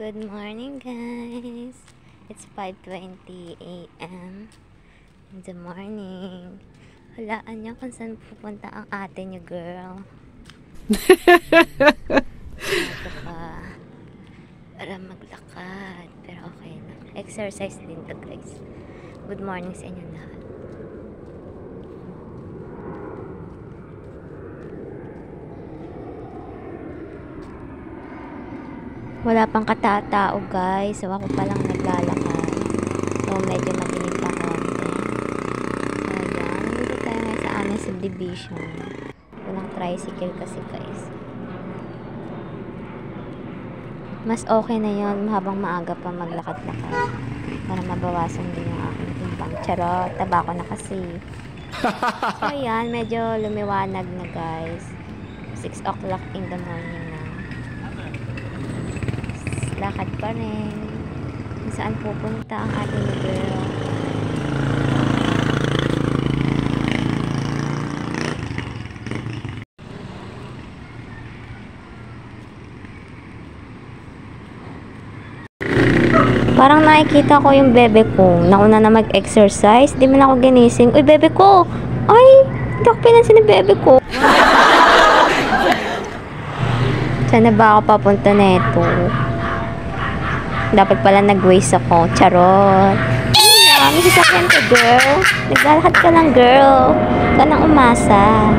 Good morning, guys. It's 5:20 a.m. in the morning. Halaan niyo kung saan pupunta ang ate niyo, girl. Ito pa. Para maglakad. Pero okay lang. Exercise din to, guys. Good morning sa inyo lahat. Wala pang katatao, guys. So, ako pa lang naglalakad. So, medyo madilim pa konti. So, ayan. Nandito tayo ngayon sa aming subdivision. Walang tricycle kasi, guys. Mas okay na yon habang maaga pa maglakad-lakad. Para mabawasan din yung aking timbang. Charot. Taba ko na kasi. So, ayan. Medyo lumiwanag na, guys. 6 o'clock in the morning na. Lakad pa rin. Kung saan pupunta ang ating girl. Parang nakikita ko yung bebe ko. Nauna na mag-exercise. Di man ako ginising. Uy, bebe ko! Ay! Hindi ako pinansin ng bebe ko. Saan na ba ako papunta neto? Dapat pala nag-waste ako. Charot. Ayan, may sasakyan ka, girl. Naglalakad ka lang, girl. Huwag ka nang umasa.